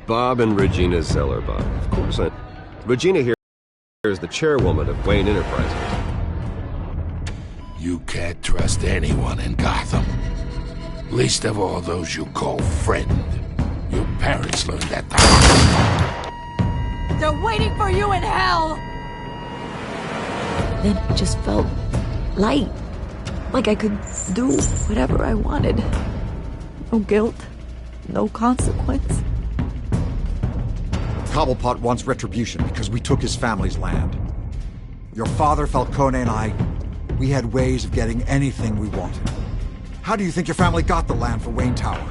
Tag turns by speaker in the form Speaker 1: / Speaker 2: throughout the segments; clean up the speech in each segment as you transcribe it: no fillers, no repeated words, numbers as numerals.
Speaker 1: Bob and Regina Zellerbach. Of course Regina here is the chairwoman of Wayne Enterprises.
Speaker 2: You can't trust anyone in Gotham. Least of all those you call friend. Your parents learned that the
Speaker 3: They're waiting for you in hell!
Speaker 4: Then it just felt light. Like I could do whatever I wanted. No guilt. No consequence.
Speaker 5: Cobblepot wants retribution because we took his family's land. Your father, Falcone, and I, we had ways of getting anything we wanted. How do you think your family got the land for Wayne Tower?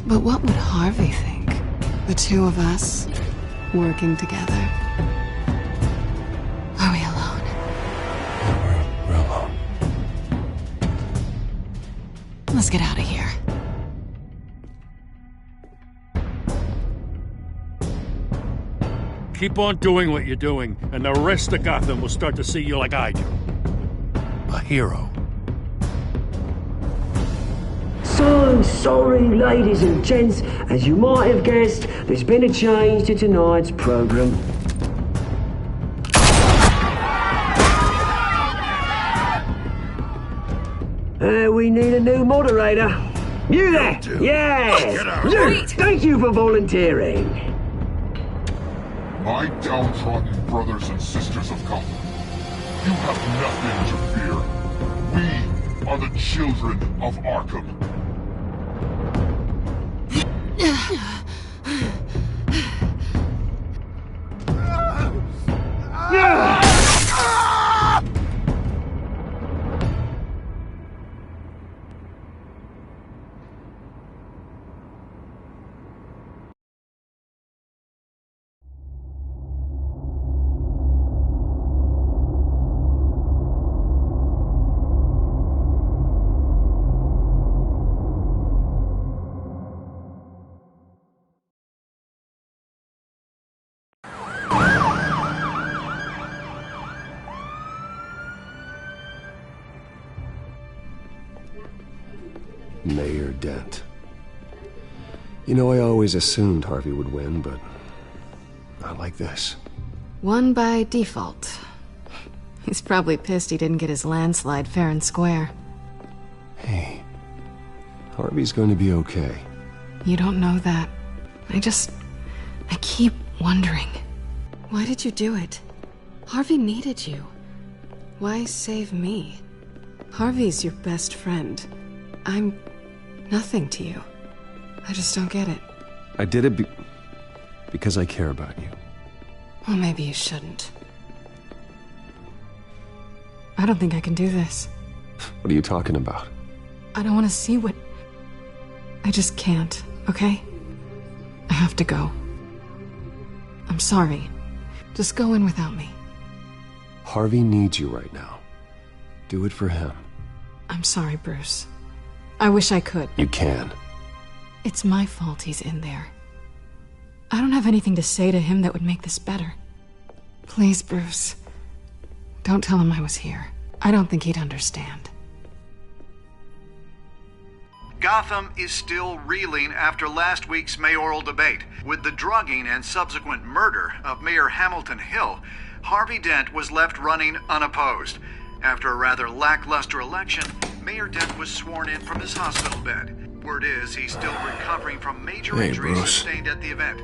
Speaker 6: But what would Harvey think? The two of us, working together. Are we alone?
Speaker 2: We're alone.
Speaker 6: Let's get out of here.
Speaker 7: Keep on doing what you're doing, and the rest of Gotham will start to see you like I do.
Speaker 2: A hero.
Speaker 8: So sorry, ladies and gents. As you might have guessed, there's been a change to tonight's program. We need a new moderator. You there? Yeah! Luke, thank you for volunteering.
Speaker 9: My downtrodden brothers and sisters of Gotham, you have nothing to fear. We are the children of Arkham.
Speaker 1: Mayor Dent. You know, I always assumed Harvey would win, but not like this.
Speaker 6: Won by default. He's probably pissed he didn't get his landslide fair and square.
Speaker 1: Hey, Harvey's going to be okay.
Speaker 6: You don't know that. I keep wondering. Why did you do it? Harvey needed you. Why save me? Harvey's your best friend. I'm nothing to you. I just don't get it.
Speaker 1: I did it because I care about you.
Speaker 6: Well, maybe you shouldn't. I don't think I can do this.
Speaker 1: What are you talking about?
Speaker 6: I don't want to see what... I just can't, okay? I have to go. I'm sorry. Just go in without me.
Speaker 1: Harvey needs you right now. Do it for him.
Speaker 6: I'm sorry, Bruce. I wish I could.
Speaker 1: You can.
Speaker 6: It's my fault he's in there. I don't have anything to say to him that would make this better. Please, Bruce. Don't tell him I was here. I don't think he'd understand.
Speaker 10: Gotham is still reeling after last week's mayoral debate. With the drugging and subsequent murder of Mayor Hamilton Hill, Harvey Dent was left running unopposed. After a rather lackluster election, Mayor Dent was sworn in from his hospital bed. Word is he's still recovering from major injuries sustained at the event.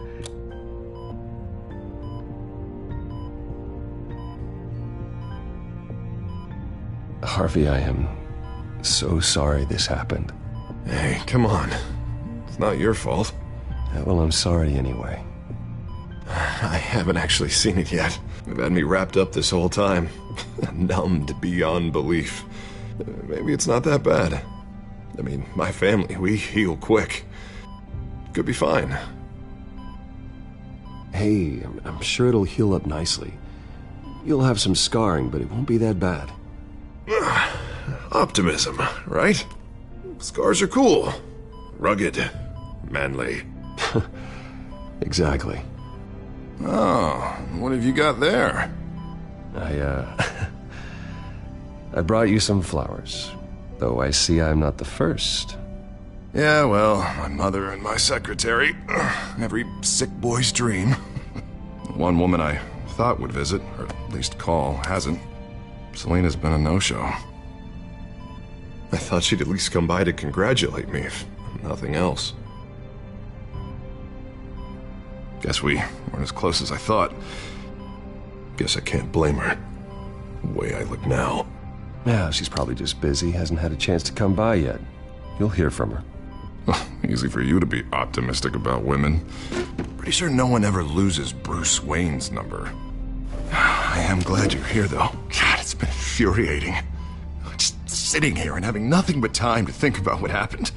Speaker 1: Harvey, I am so sorry this happened.
Speaker 11: Hey, come on. It's not your fault.
Speaker 1: Yeah, well, I'm sorry anyway.
Speaker 11: I haven't actually seen it yet. They've had me wrapped up this whole time. Numbed beyond belief. Maybe it's not that bad. I mean, my family, we heal quick. Could be fine.
Speaker 1: Hey, I'm sure it'll heal up nicely. You'll have some scarring, but it won't be that bad.
Speaker 11: Optimism, right? Scars are cool. Rugged. Manly.
Speaker 1: Exactly.
Speaker 11: Oh, what have you got there?
Speaker 1: I brought you some flowers. Though I see I'm not the first.
Speaker 11: Yeah, well, my mother and my secretary. Every sick boy's dream. One woman I thought would visit, or at least call, hasn't. Selena's been a no-show. I thought she'd at least come by to congratulate me, if nothing else. Guess we weren't as close as I thought. Guess I can't blame her. The way I look now.
Speaker 1: Yeah, she's probably just busy, hasn't had a chance to come by yet. You'll hear from her.
Speaker 11: Easy for you to be optimistic about women. Pretty sure no one ever loses Bruce Wayne's number. I am glad you're here, though. God, it's been infuriating. Just sitting here and having nothing but time to think about what happened.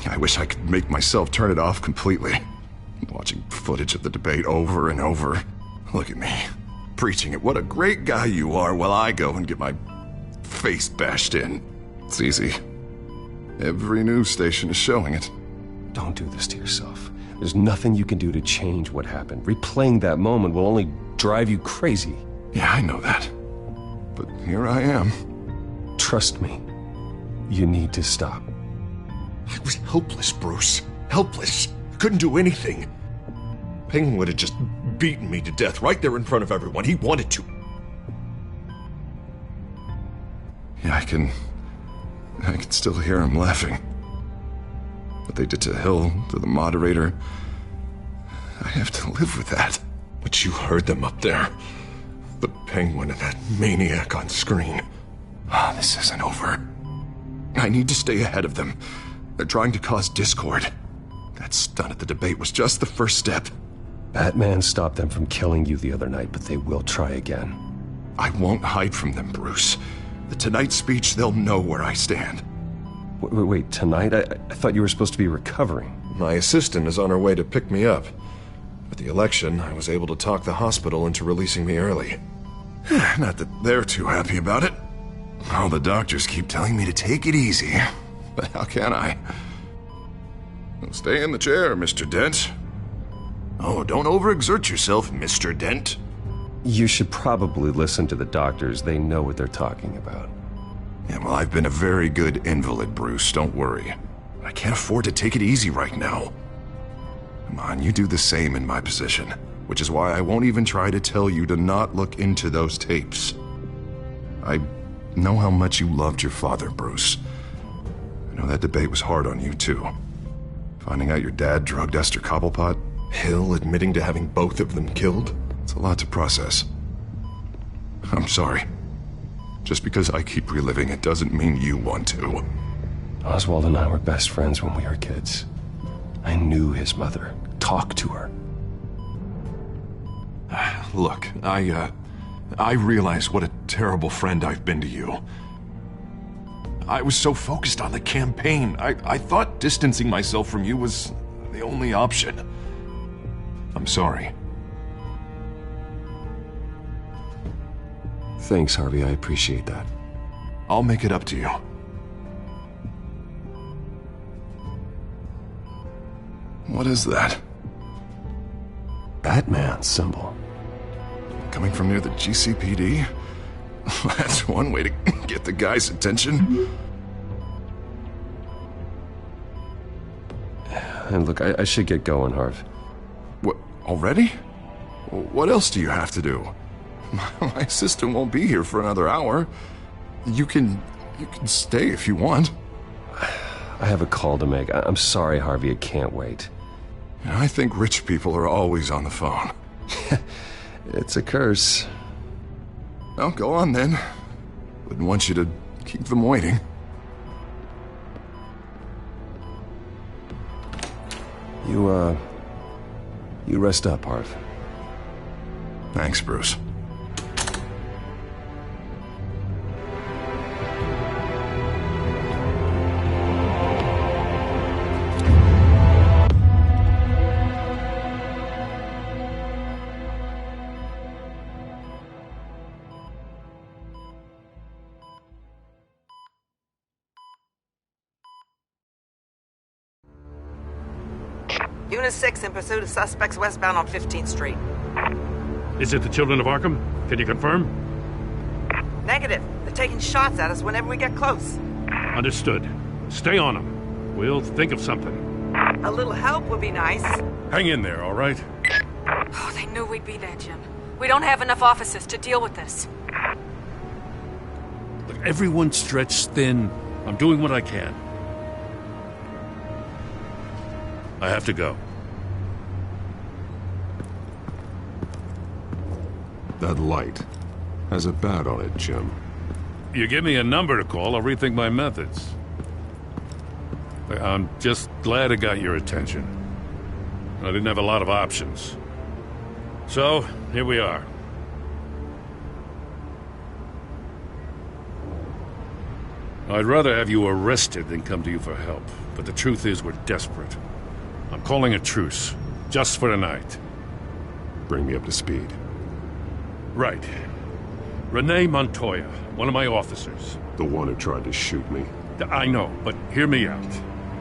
Speaker 11: I wish I could make myself turn it off completely. Watching footage of the debate over and over. Look at me, preaching at what a great guy you are while I go and get my face bashed in. It's easy. Every news station is showing it.
Speaker 1: Don't do this to yourself. There's nothing you can do to change what happened. Replaying that moment will only drive you crazy.
Speaker 11: Yeah, I know that. But here I am.
Speaker 1: Trust me. You need to stop.
Speaker 11: I was helpless, Bruce. Helpless. Couldn't do anything. Penguin would have just beaten me to death right there in front of everyone. He wanted to. Yeah, I can still hear him laughing. What they did to Hill, to the moderator, I have to live with that. But you heard them up there. The Penguin and that maniac on screen. This isn't over. I need to stay ahead of them. They're trying to cause discord. That stunt at the debate was just the first step.
Speaker 1: Batman stopped them from killing you the other night, but they will try again.
Speaker 11: I won't hide from them, Bruce. The Tonight speech, they'll know where I stand.
Speaker 1: Wait, tonight? I thought you were supposed to be recovering.
Speaker 11: My assistant is on her way to pick me up. With the election, I was able to talk the hospital into releasing me early. Not that they're too happy about it. All the doctors keep telling me to take it easy. But how can I? Stay in the chair, Mr. Dent. Oh, don't overexert yourself, Mr. Dent.
Speaker 1: You should probably listen to the doctors. They know what they're talking about.
Speaker 11: Yeah, well, I've been a very good invalid, Bruce. Don't worry. I can't afford to take it easy right now. Come on, you do the same in my position. Which is why I won't even try to tell you to not look into those tapes. I know how much you loved your father, Bruce. I know that debate was hard on you, too. Finding out your dad drugged Esther Cobblepot, Hill admitting to having both of them killed, it's a lot to process. I'm sorry. Just because I keep reliving it doesn't mean you want to.
Speaker 1: Oswald and I were best friends when we were kids. I knew his mother. Talked to her.
Speaker 11: Look, I realize what a terrible friend I've been to you. I was so focused on the campaign. I thought distancing myself from you was the only option. I'm sorry.
Speaker 1: Thanks, Harvey. I appreciate that.
Speaker 11: I'll make it up to you. What is that?
Speaker 1: Batman symbol.
Speaker 11: Coming from near the GCPD? That's one way to get the guy's attention.
Speaker 1: And look, I should get going, Harv.
Speaker 11: What, already? What else do you have to do? My assistant won't be here for another hour. You can stay if you want.
Speaker 1: I have a call to make. I'm sorry, Harvey, I can't wait.
Speaker 11: I think rich people are always on the phone.
Speaker 1: It's a curse.
Speaker 11: Well, go on then. Wouldn't want you to keep them waiting.
Speaker 1: You rest up, Harv.
Speaker 11: Thanks, Bruce.
Speaker 12: Unit 6 in pursuit of suspects westbound on 15th Street.
Speaker 7: Is it the children of Arkham? Can you confirm?
Speaker 12: Negative. They're taking shots at us whenever we get close.
Speaker 7: Understood. Stay on them. We'll think of something.
Speaker 12: A little help would be nice.
Speaker 7: Hang in there, all right?
Speaker 3: Oh, they knew we'd be there, Jim. We don't have enough officers to deal with this.
Speaker 7: Look, everyone's stretched thin. I'm doing what I can. I have to go.
Speaker 11: That light has a bat on it, Jim.
Speaker 7: You give me a number to call, I'll rethink my methods. I'm just glad it got your attention. I didn't have a lot of options. So, here we are. I'd rather have you arrested than come to you for help. But the truth is, we're desperate. I'm calling a truce, just for tonight.
Speaker 11: Bring me up to speed.
Speaker 7: Right. Renee Montoya, one of my officers.
Speaker 11: The one who tried to shoot me.
Speaker 7: I know, but hear me out.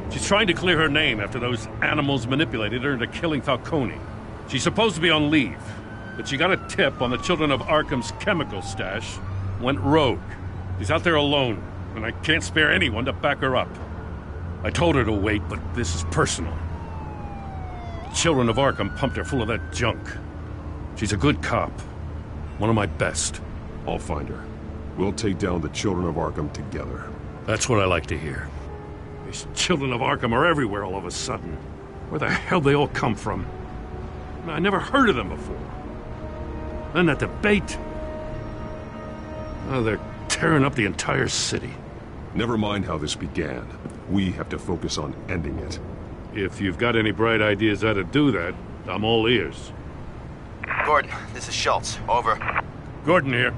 Speaker 7: She's trying to clear her name after those animals manipulated her into killing Falcone. She's supposed to be on leave, but she got a tip on the Children of Arkham's chemical stash, went rogue. She's out there alone, and I can't spare anyone to back her up. I told her to wait, but this is personal. The Children of Arkham pumped her full of that junk. She's a good cop. One of my best.
Speaker 11: I'll find her. We'll take down the Children of Arkham together.
Speaker 7: That's what I like to hear. These Children of Arkham are everywhere all of a sudden. Where the hell they all come from? I never heard of them before. Then that debate. Oh, they're tearing up the entire city.
Speaker 11: Never mind how this began. We have to focus on ending it.
Speaker 7: If you've got any bright ideas how to do that, I'm all ears.
Speaker 13: Gordon, this is Schultz. Over.
Speaker 7: Gordon here.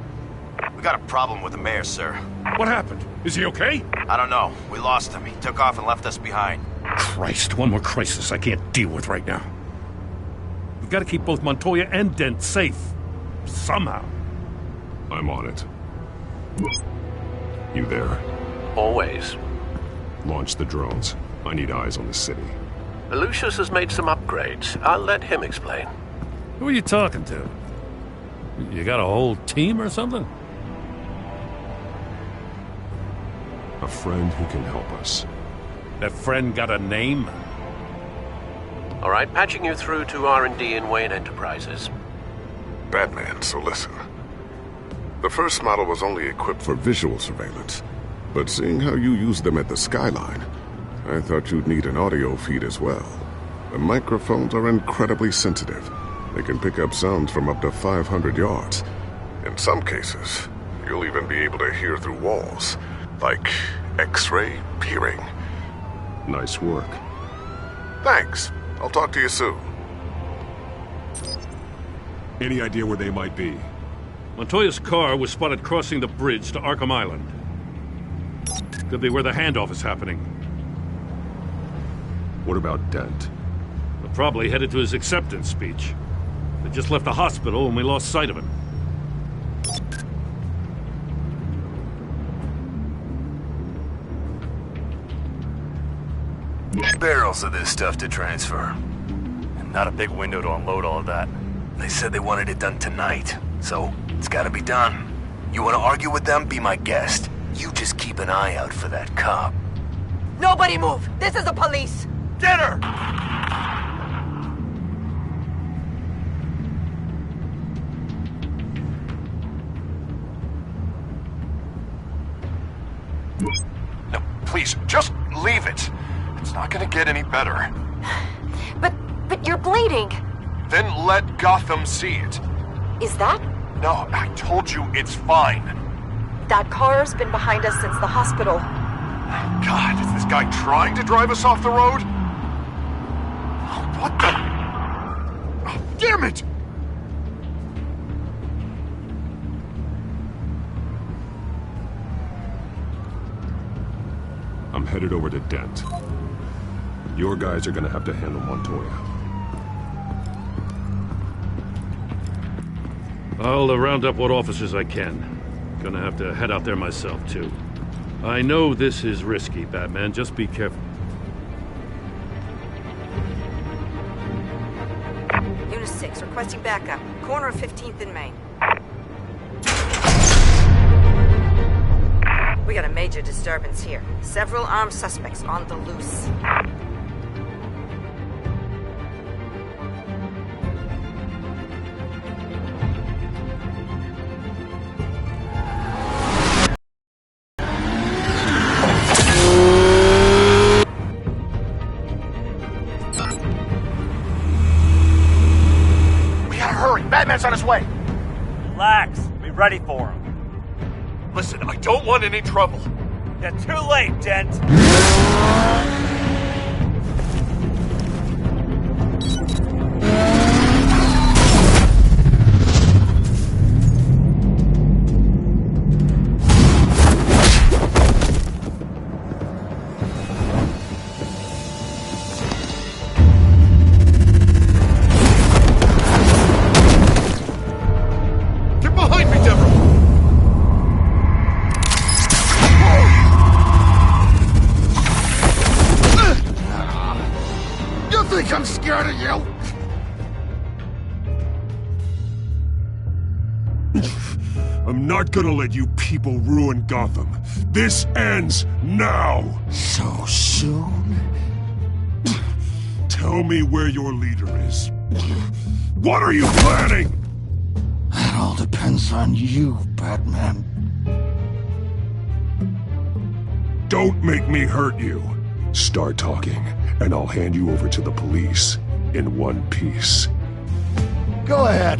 Speaker 13: We got a problem with the mayor, sir.
Speaker 7: What happened? Is he okay?
Speaker 13: I don't know. We lost him. He took off and left us behind.
Speaker 7: Christ, one more crisis I can't deal with right now. We've got to keep both Montoya and Dent safe. Somehow.
Speaker 11: I'm on it. You there?
Speaker 14: Always.
Speaker 11: Launch the drones. I need eyes on the city.
Speaker 14: Lucius has made some upgrades. I'll let him explain.
Speaker 7: Who are you talking to? You got a whole team or something?
Speaker 11: A friend who can help us.
Speaker 7: That friend got a name?
Speaker 14: All right, patching you through to R&D in Wayne Enterprises.
Speaker 9: Batman, so listen. The first model was only equipped for visual surveillance, but seeing how you use them at the Skyline, I thought you'd need an audio feed as well. The microphones are incredibly sensitive. They can pick up sounds from up to 500 yards. In some cases, you'll even be able to hear through walls, like X-ray peering.
Speaker 11: Nice work.
Speaker 9: Thanks. I'll talk to you soon.
Speaker 11: Any idea where they might be?
Speaker 7: Montoya's car was spotted crossing the bridge to Arkham Island. Could be where the handoff is happening.
Speaker 11: What about Dent?
Speaker 7: They're probably headed to his acceptance speech. They just left the hospital and we lost sight of him.
Speaker 15: Barrels of this stuff to transfer. And not a big window to unload all of that. They said they wanted it done tonight, so it's gotta be done. You wanna argue with them? Be my guest. You just keep an eye out for that cop.
Speaker 3: Nobody move! This is the police!
Speaker 15: Get her!
Speaker 9: No, please, just leave it. It's not gonna get any better.
Speaker 3: But you're bleeding.
Speaker 9: Then let Gotham see it.
Speaker 3: Is that?
Speaker 9: No, I told you it's fine.
Speaker 3: That car's been behind us since the hospital.
Speaker 9: God, is this guy trying to drive us off the road? What the? Oh, damn it!
Speaker 11: I'm headed over to Dent. Your guys are gonna have to handle Montoya.
Speaker 7: I'll round up what officers I can. Gonna have to head out there myself, too. I know this is risky, Batman. Just be careful.
Speaker 12: Unit 6, requesting backup. Corner of 15th and Main. We got a major disturbance here. Several armed suspects on the loose.
Speaker 15: We gotta hurry. Batman's on his way.
Speaker 16: Relax. Be ready for him.
Speaker 11: Listen, I don't want any trouble.
Speaker 16: You're too late, Dent.
Speaker 11: Get behind me, Deborah!
Speaker 2: You think I'm scared of you?
Speaker 17: I'm not gonna let you people ruin Gotham. This ends now!
Speaker 2: So soon?
Speaker 17: Tell me where your leader is. What are you planning?
Speaker 2: That all depends on you, Batman.
Speaker 17: Don't make me hurt you. Start talking, and I'll hand you over to the police in one piece.
Speaker 2: Go ahead.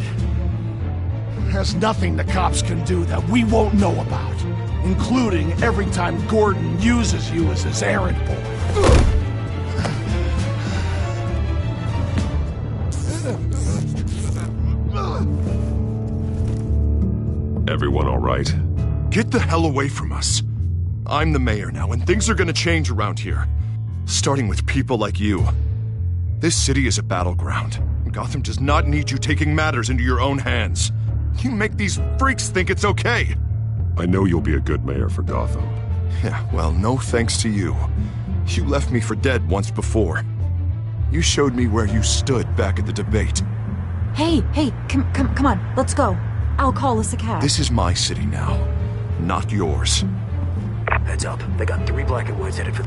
Speaker 2: There's nothing the cops can do that we won't know about, including every time Gordon uses you as his errand boy.
Speaker 17: Everyone all right?
Speaker 11: Get the hell away from us. I'm the mayor now, and things are gonna change around here. Starting with people like you. This city is a battleground. Gotham does not need you taking matters into your own hands. You make these freaks think it's okay.
Speaker 17: I know you'll be a good mayor for Gotham.
Speaker 11: Yeah, well, no thanks to you. You left me for dead once before. You showed me where you stood back at the debate.
Speaker 4: Hey, come on, let's go. I'll call us a cab.
Speaker 11: This is my city now, not yours.
Speaker 8: Heads up, they got 3 black and whites headed for...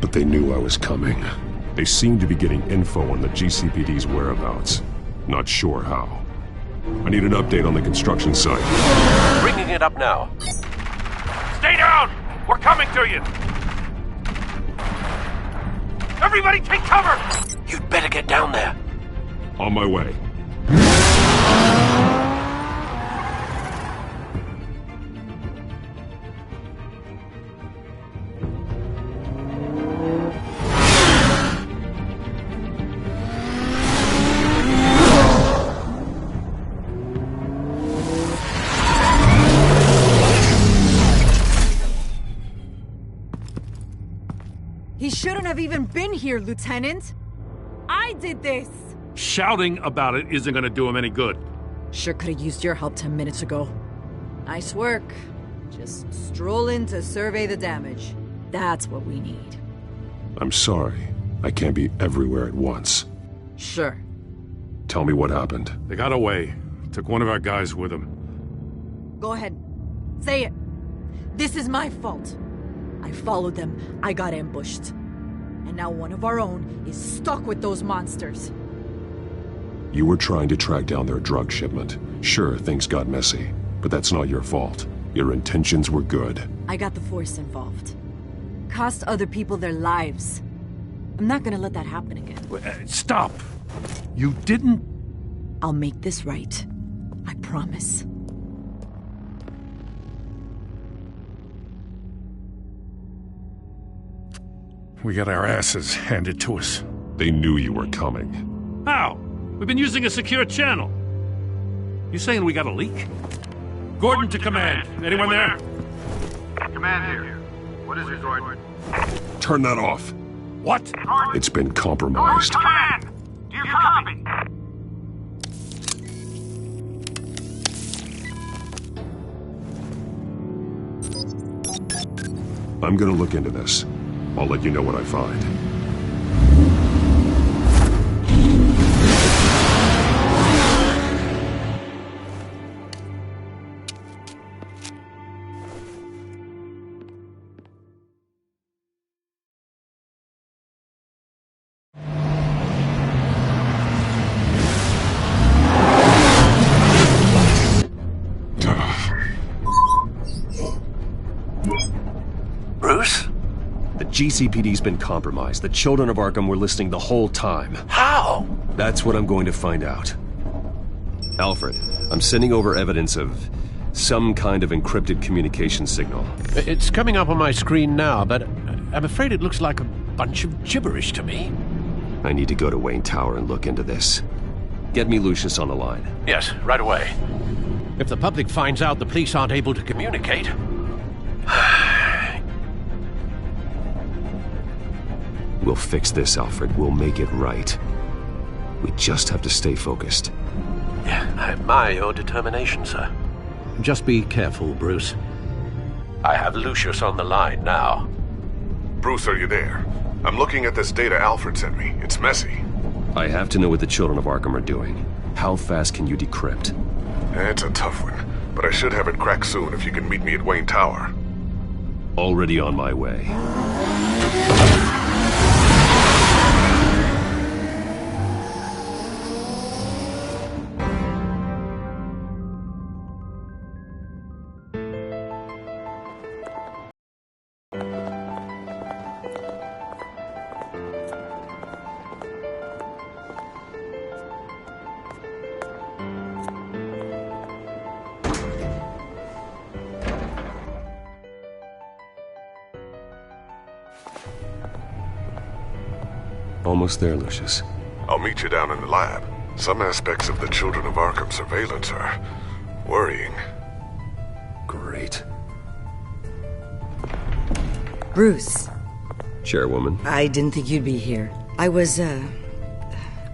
Speaker 17: that they knew I was coming. They seem to be getting info on the GCPD's whereabouts. Not sure how. I need an update on the construction site.
Speaker 14: Bringing it up now.
Speaker 7: Stay down! We're coming to you! Everybody take cover!
Speaker 14: You'd better get down there.
Speaker 17: On my way.
Speaker 18: He shouldn't have even been here, Lieutenant. I did this.
Speaker 7: Shouting about it isn't gonna do him any good.
Speaker 18: Sure could have used your help 10 minutes ago. Nice work. Just stroll in to survey the damage. That's what we need.
Speaker 17: I'm sorry. I can't be everywhere at once.
Speaker 18: Sure.
Speaker 17: Tell me what happened.
Speaker 7: They got away. Took one of our guys with them.
Speaker 18: Go ahead. Say it. This is my fault. I followed them. I got ambushed. And now one of our own is stuck with those monsters.
Speaker 17: You were trying to track down their drug shipment. Sure, things got messy, but that's not your fault. Your intentions were good.
Speaker 18: I got the Force involved. Cost other people their lives. I'm not gonna let that happen again.
Speaker 7: Stop! You didn't...
Speaker 18: I'll make this right. I promise.
Speaker 7: We got our asses handed to us.
Speaker 17: They knew you were coming.
Speaker 7: How? We've been using a secure channel. You saying we got a leak? Gordon to command. Anyone there?
Speaker 10: Command here. What is it, Gordon?
Speaker 17: Turn that off.
Speaker 7: What?
Speaker 17: It's been compromised.
Speaker 10: Command! Do you copy?
Speaker 17: I'm gonna look into this. I'll let you know what I find.
Speaker 14: Bruce?
Speaker 1: The GCPD's been compromised. The children of Arkham were listening the whole time.
Speaker 14: How?
Speaker 1: That's what I'm going to find out. Alfred, I'm sending over evidence of some kind of encrypted communication signal.
Speaker 14: It's coming up on my screen now, but I'm afraid it looks like a bunch of gibberish to me.
Speaker 1: I need to go to Wayne Tower and look into this. Get me Lucius on the line.
Speaker 14: Yes, right away. If the public finds out the police aren't able to communicate...
Speaker 1: We'll fix this, Alfred. We'll make it right. We just have to stay focused.
Speaker 14: Yeah, I admire your determination, sir. Just be careful, Bruce. I have Lucius on the line now.
Speaker 9: Bruce, are you there? I'm looking at this data Alfred sent me. It's messy.
Speaker 1: I have to know what the children of Arkham are doing. How fast can you decrypt?
Speaker 9: It's a tough one, but I should have it cracked soon if you can meet me at Wayne Tower.
Speaker 1: Already on my way. Almost there, Lucius.
Speaker 9: I'll meet you down in the lab. Some aspects of the Children of Arkham surveillance are worrying.
Speaker 1: Great.
Speaker 19: Bruce.
Speaker 1: Chairwoman.
Speaker 19: I didn't think you'd be here. I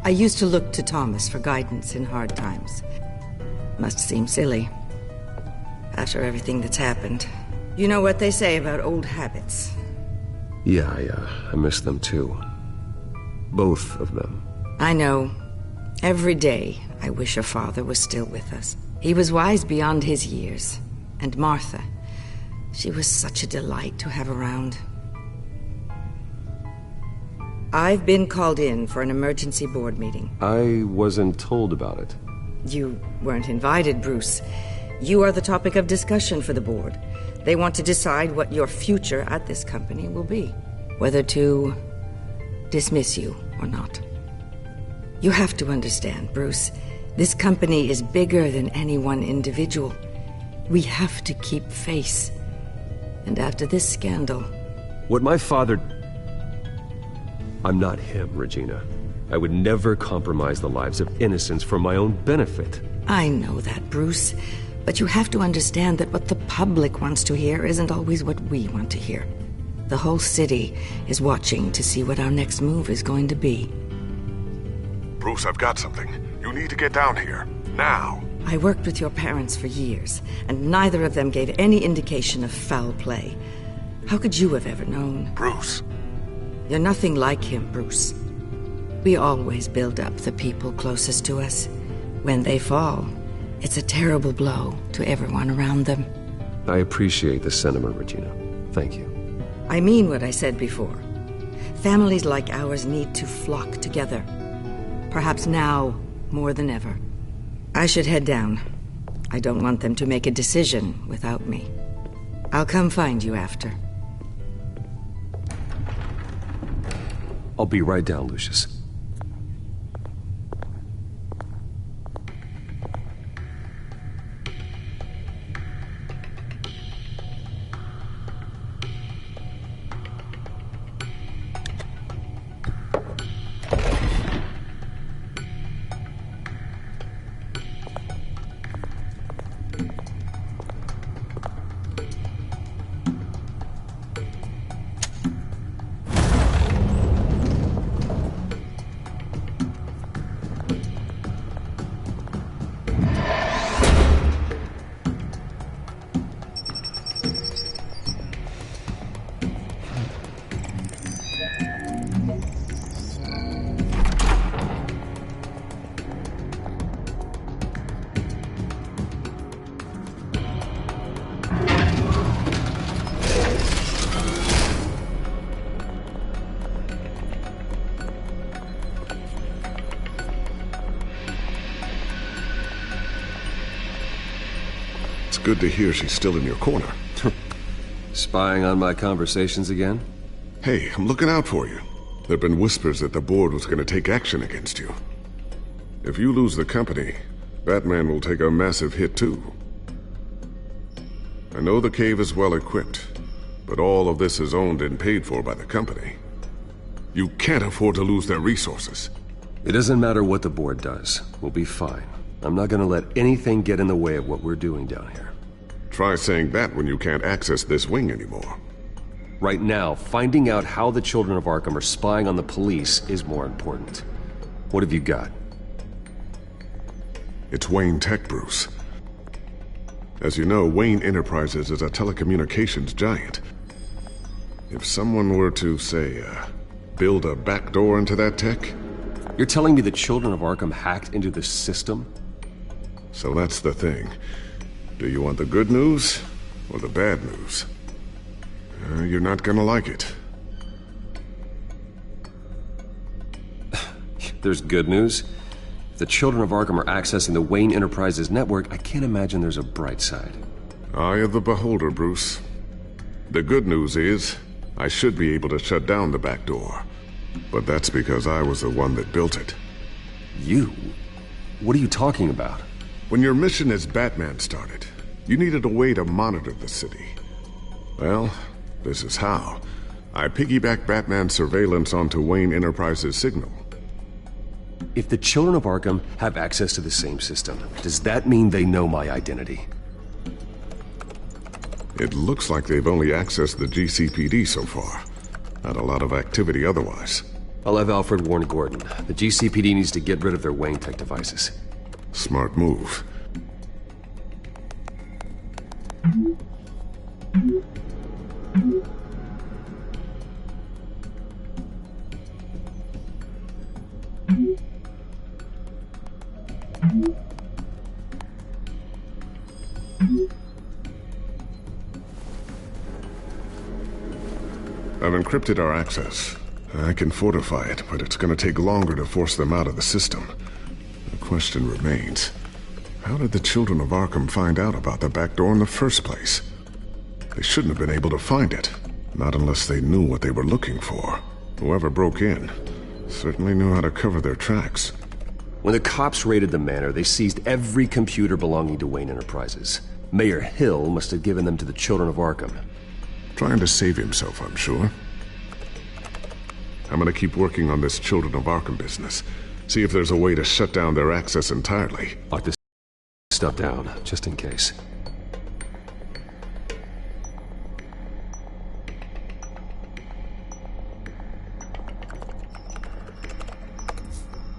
Speaker 19: used to look to Thomas for guidance in hard times. Must seem silly. After everything that's happened. You know what they say about old habits.
Speaker 1: Yeah, I miss them too. Both of them.
Speaker 19: I know. Every day, I wish your father was still with us. He was wise beyond his years. And Martha, she was such a delight to have around. I've been called in for an emergency board meeting.
Speaker 1: I wasn't told about it.
Speaker 19: You weren't invited, Bruce. You are the topic of discussion for the board. They want to decide what your future at this company will be. Whether to dismiss you or not. You have to understand, Bruce. This company is bigger than any one individual. We have to keep face. And after this scandal...
Speaker 1: What my father... I'm not him, Regina. I would never compromise the lives of innocents for my own benefit.
Speaker 19: I know that, Bruce. But you have to understand that what the public wants to hear isn't always what we want to hear. The whole city is watching to see what our next move is going to be.
Speaker 9: Bruce, I've got something. You need to get down here. Now.
Speaker 19: I worked with your parents for years, and neither of them gave any indication of foul play. How could you have ever known?
Speaker 9: Bruce.
Speaker 19: You're nothing like him, Bruce. We always build up the people closest to us. When they fall, it's a terrible blow to everyone around them.
Speaker 1: I appreciate the sentiment, Regina. Thank you.
Speaker 19: I mean what I said before. Families like ours need to flock together. Perhaps now more than ever. I should head down. I don't want them to make a decision without me. I'll come find you after.
Speaker 1: I'll be right down, Lucius.
Speaker 9: Good to hear she's still in your corner.
Speaker 1: Spying on my conversations again?
Speaker 9: Hey, I'm looking out for you. There've been whispers that the board was going to take action against you. If you lose the company, Batman will take a massive hit too. I know the cave is well equipped, but all of this is owned and paid for by the company. You can't afford to lose their resources.
Speaker 1: It doesn't matter what the board does. We'll be fine. I'm not gonna let anything get in the way of what we're doing down here.
Speaker 9: Try saying that when you can't access this wing anymore.
Speaker 1: Right now, finding out how the children of Arkham are spying on the police is more important. What have you got?
Speaker 9: It's Wayne Tech, Bruce. As you know, Wayne Enterprises is a telecommunications giant. If someone were to, say, build a backdoor into that tech...
Speaker 1: You're telling me the children of Arkham hacked into the system?
Speaker 9: So that's the thing. Do you want the good news or the bad news? You're not gonna like it.
Speaker 1: There's good news. If the children of Arkham are accessing the Wayne Enterprises network, I can't imagine there's a bright side.
Speaker 9: Eye of the beholder, Bruce. The good news is, I should be able to shut down the back door. But that's because I was the one that built it.
Speaker 1: You? What are you talking about?
Speaker 9: When your mission as Batman started, you needed a way to monitor the city. Well, this is how. I piggybacked Batman's surveillance onto Wayne Enterprises' signal.
Speaker 1: If the children of Arkham have access to the same system, does that mean they know my identity?
Speaker 9: It looks like they've only accessed the GCPD so far. Not a lot of activity otherwise.
Speaker 1: I'll have Alfred warn Gordon. The GCPD needs to get rid of their Wayne Tech devices.
Speaker 9: Smart move. I've encrypted our access. I can fortify it, but it's gonna take longer to force them out of the system. The question remains, how did the children of Arkham find out about the back door in the first place? They shouldn't have been able to find it, not unless they knew what they were looking for. Whoever broke in certainly knew how to cover their tracks.
Speaker 1: When the cops raided the manor, they seized every computer belonging to Wayne Enterprises. Mayor Hill must have given them to the children of Arkham.
Speaker 9: Trying to save himself, I'm sure. I'm gonna keep working on this Children of Arkham business. See if there's a way to shut down their access entirely.
Speaker 1: Lock this stuff down, just in case.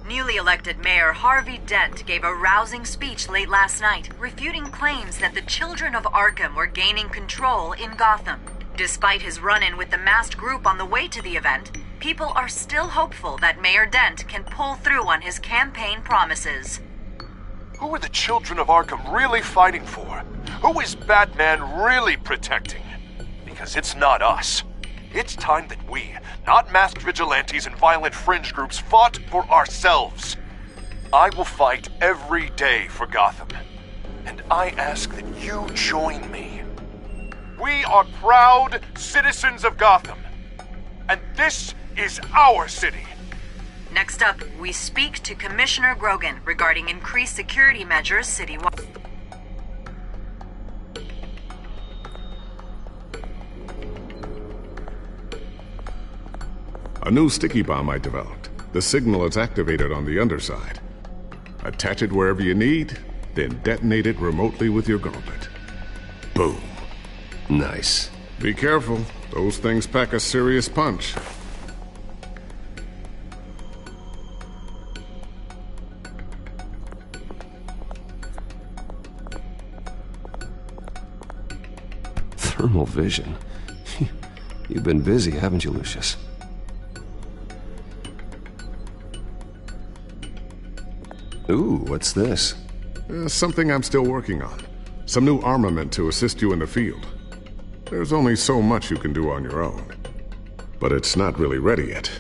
Speaker 20: Newly elected Mayor Harvey Dent gave a rousing speech late last night, refuting claims that the children of Arkham were gaining control in Gotham. Despite his run-in with the masked group on the way to the event, people are still hopeful that Mayor Dent can pull through on his campaign promises.
Speaker 21: Who are the children of Arkham really fighting for? Who is Batman really protecting? Because it's not us. It's time that we, not masked vigilantes and violent fringe groups, fought for ourselves. I will fight every day for Gotham. And I ask that you join me. We are proud citizens of Gotham. And this is our city.
Speaker 20: Next up, we speak to Commissioner Grogan regarding increased security measures citywide.
Speaker 9: A new sticky bomb I developed. The signal is activated on the underside. Attach it wherever you need, then detonate it remotely with your gauntlet. Boom.
Speaker 1: Nice.
Speaker 9: Be careful. Those things pack a serious punch.
Speaker 1: Thermal vision. You've been busy, haven't you, Lucius? Ooh, what's this?
Speaker 9: Something I'm still working on. Some new armament to assist you in the field. There's only so much you can do on your own. But it's not really ready yet.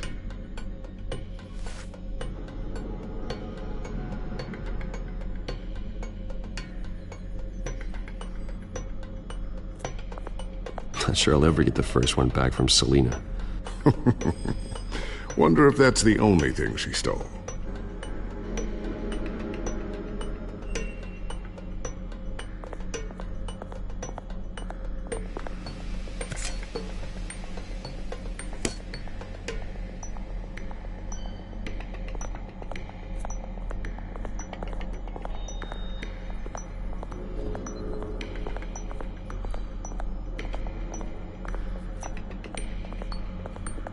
Speaker 1: Not sure I'll ever get the first one back from Selina.
Speaker 9: Wonder if that's the only thing she stole.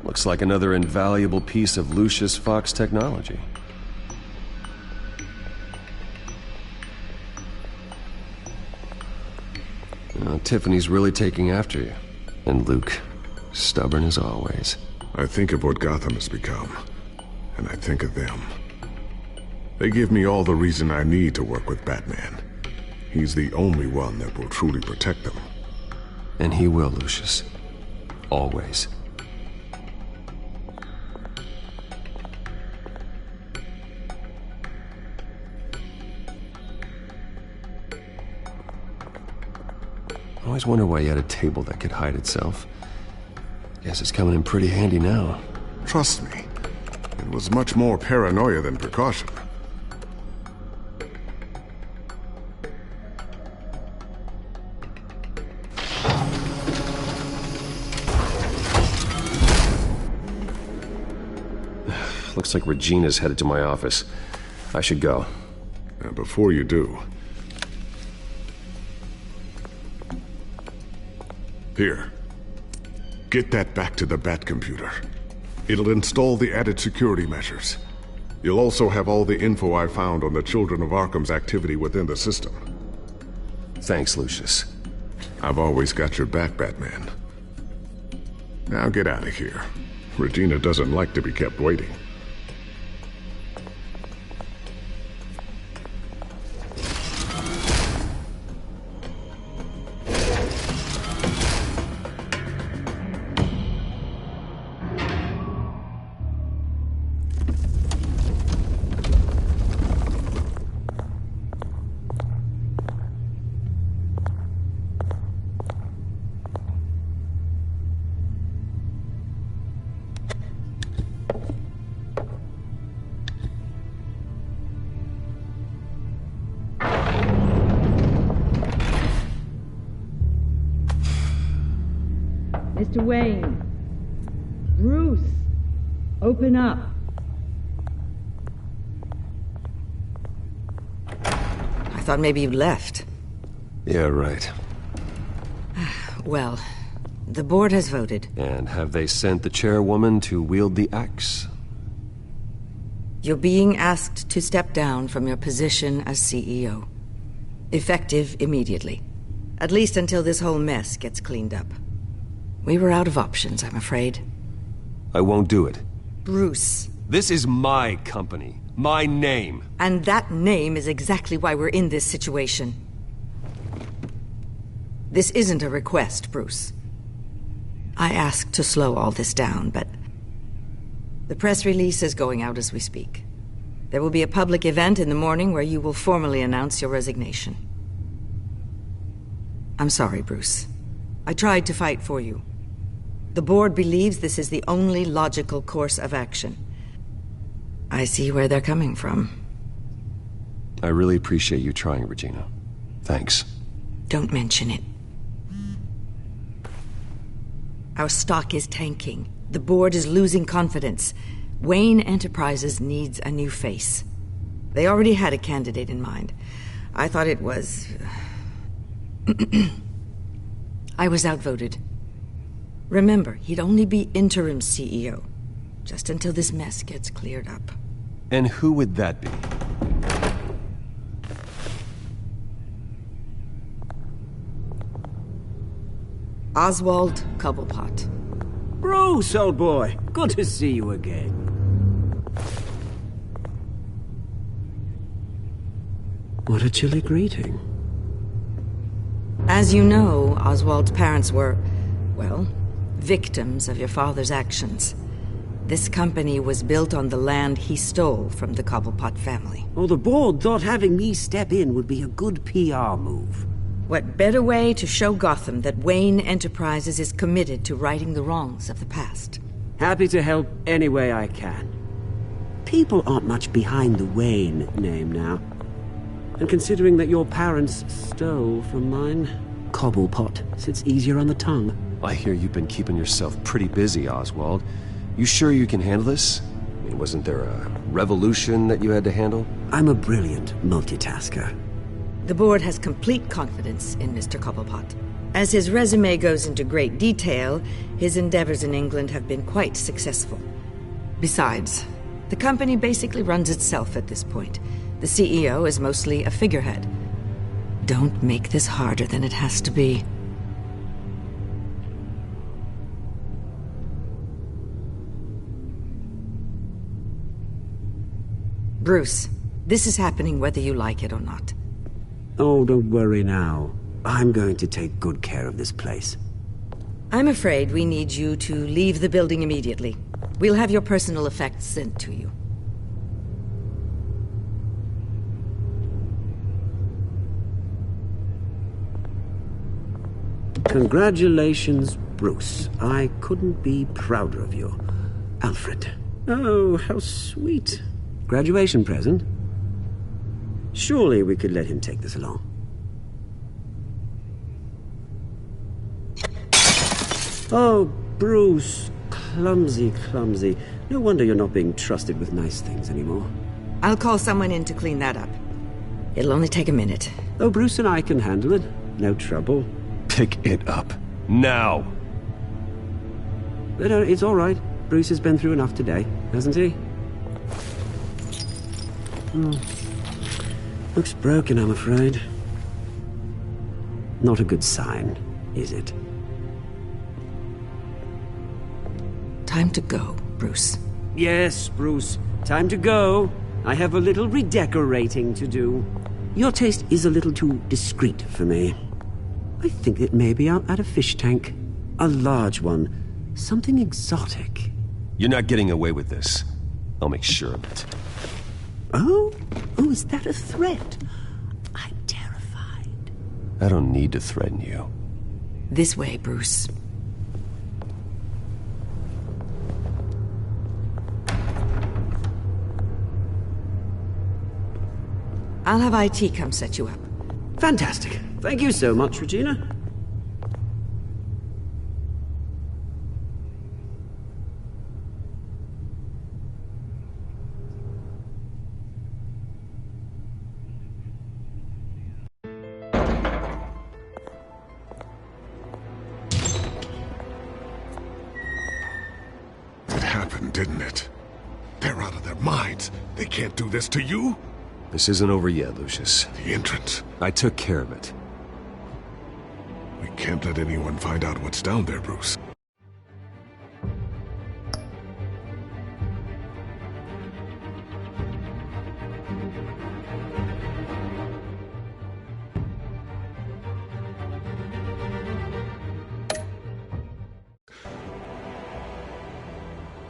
Speaker 1: Looks like another invaluable piece of Lucius Fox technology. Tiffany's really taking after you. And Luke, stubborn as always.
Speaker 9: I think of what Gotham has become, and I think of them. They give me all the reason I need to work with Batman. He's the only one that will truly protect them.
Speaker 1: And he will, Lucius. Always. I always wonder why you had a table that could hide itself. Guess it's coming in pretty handy now.
Speaker 9: Trust me, it was much more paranoia than precaution.
Speaker 1: Looks like Regina's headed to my office. I should go.
Speaker 9: Before you do... Here. Get that back to the Bat computer. It'll install the added security measures. You'll also have all the info I found on the Children of Arkham's activity within the system.
Speaker 1: Thanks, Lucius.
Speaker 9: I've always got your back, Batman. Now get out of here. Regina doesn't like to be kept waiting.
Speaker 5: Mr. Wayne. Bruce, open up.
Speaker 19: I thought maybe you'd left.
Speaker 1: Yeah, right.
Speaker 19: Well, the board has voted.
Speaker 1: And have they sent the chairwoman to wield the axe?
Speaker 19: You're being asked to step down from your position as CEO. Effective immediately. At least until this whole mess gets cleaned up. We were out of options, I'm afraid.
Speaker 1: I won't do it.
Speaker 19: Bruce.
Speaker 1: This is my company. My name.
Speaker 19: And that name is exactly why we're in this situation. This isn't a request, Bruce. I asked to slow all this down, but the press release is going out as we speak. There will be a public event in the morning where you will formally announce your resignation. I'm sorry, Bruce. I tried to fight for you. The board believes this is the only logical course of action. I see where they're coming from.
Speaker 1: I really appreciate you trying, Regina. Thanks.
Speaker 19: Don't mention it. Our stock is tanking. The board is losing confidence. Wayne Enterprises needs a new face. They already had a candidate in mind. I thought it was... I was outvoted. Remember, he'd only be interim CEO, just until this mess gets cleared up.
Speaker 1: And who would that be?
Speaker 19: Oswald Cobblepot.
Speaker 22: Bruce, old boy. Good to see you again. What a chilly greeting.
Speaker 19: As you know, Oswald's parents were, well, victims of your father's actions. This company was built on the land he stole from the Cobblepot family.
Speaker 22: Oh, the board thought having me step in would be a good PR move.
Speaker 19: What better way to show Gotham that Wayne Enterprises is committed to righting the wrongs of the past?
Speaker 22: Happy to help any way I can. People aren't much behind the Wayne name now. And considering that your parents stole from mine, Cobblepot sits easier on the tongue.
Speaker 1: I hear you've been keeping yourself pretty busy, Oswald. You sure you can handle this? I mean, wasn't there a revolution that you had to handle?
Speaker 22: I'm a brilliant multitasker.
Speaker 19: The board has complete confidence in Mr. Cobblepot. As his resume goes into great detail, his endeavors in England have been quite successful. Besides, the company basically runs itself at this point. The CEO is mostly a figurehead. Don't make this harder than it has to be. Bruce, this is happening whether you like it or not.
Speaker 22: Oh, don't worry now. I'm going to take good care of this place.
Speaker 19: I'm afraid we need you to leave the building immediately. We'll have your personal effects sent to you.
Speaker 22: Congratulations, Bruce. I couldn't be prouder of you. Alfred. Oh, how sweet. Graduation present? Surely we could let him take this along. Oh, Bruce. Clumsy, clumsy. No wonder you're not being trusted with nice things anymore.
Speaker 19: I'll call someone in to clean that up. It'll only take a minute.
Speaker 22: Oh, Bruce and I can handle it. No trouble.
Speaker 1: Pick it up. Now!
Speaker 22: No, it's all right. Bruce has been through enough today, hasn't he? Looks broken, I'm afraid. Not a good sign, is it?
Speaker 19: Time to go, Bruce.
Speaker 22: Yes, Bruce. Time to go. I have a little redecorating to do. Your taste is a little too discreet for me. I think that maybe I'll add a fish tank. A large one. Something exotic.
Speaker 1: You're not getting away with this. I'll make sure of it.
Speaker 22: Oh? Oh, is that a threat? I'm terrified.
Speaker 1: I don't need to threaten you.
Speaker 19: This way, Bruce. I'll have IT come set you up.
Speaker 22: Fantastic. Thank you so much, Regina.
Speaker 9: didn't it? They're out of their minds. They can't do this to you.
Speaker 1: This isn't over yet, Lucius.
Speaker 9: The entrance.
Speaker 1: I took care of it.
Speaker 9: We can't let anyone find out what's down there, Bruce.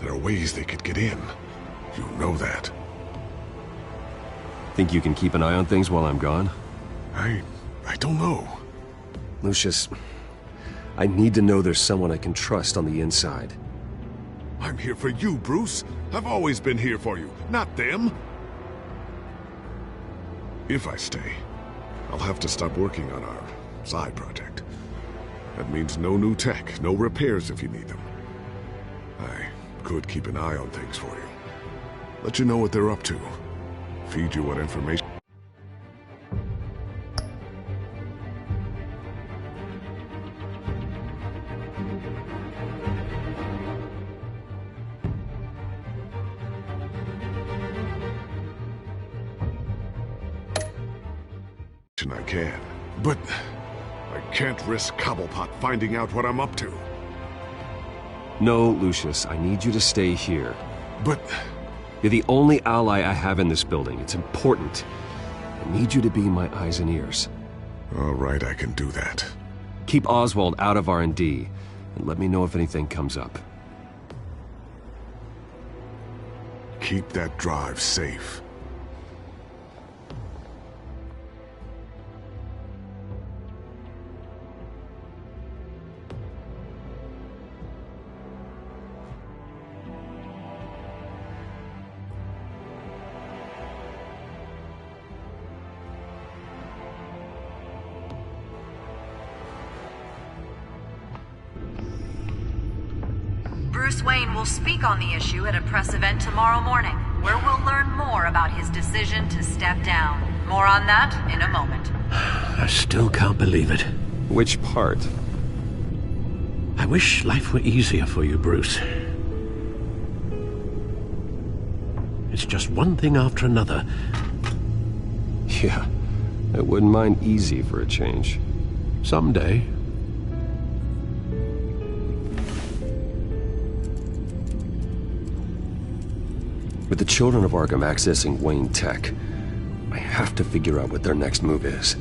Speaker 9: There are ways they could get in. You know that.
Speaker 1: Think you can keep an eye on things while I'm gone?
Speaker 9: I don't know.
Speaker 1: Lucius, I need to know there's someone I can trust on the inside.
Speaker 9: I'm here for you, Bruce. I've always been here for you, not them. If I stay, I'll have to stop working on our side project. That means no new tech, no repairs if you need them. I could keep an eye on things for you. Let you know what they're up to. Feed you what information I can. But I can't risk Cobblepot finding out what I'm up to.
Speaker 1: No, Lucius, I need you to stay here.
Speaker 9: But...
Speaker 1: You're the only ally I have in this building. It's important. I need you to be my eyes and ears.
Speaker 9: All right, I can do that.
Speaker 1: Keep Oswald out of R&D, and let me know if anything comes up.
Speaker 9: Keep that drive safe.
Speaker 20: Bruce Wayne will speak on the issue at a press event tomorrow morning, where we'll learn more about his decision to step down. More on that in a moment.
Speaker 14: I still can't believe it.
Speaker 1: Which part?
Speaker 14: I wish life were easier for you, Bruce. It's just one thing after another.
Speaker 1: Yeah, I wouldn't mind easy for a change.
Speaker 14: Someday.
Speaker 1: With the children of Arkham accessing Wayne Tech, I have to figure out what their next move is.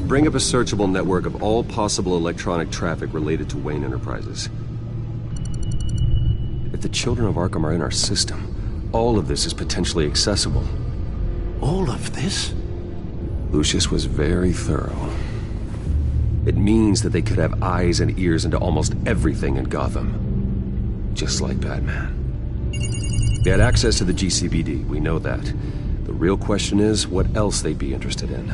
Speaker 1: Bring up a searchable network of all possible electronic traffic related to Wayne Enterprises. If the children of Arkham are in our system, all of this is potentially accessible.
Speaker 14: All of this?
Speaker 1: Lucius was very thorough. It means that they could have eyes and ears into almost everything in Gotham. Just like Batman. They had access to the GCPD, we know that. The real question is, what else they'd be interested in.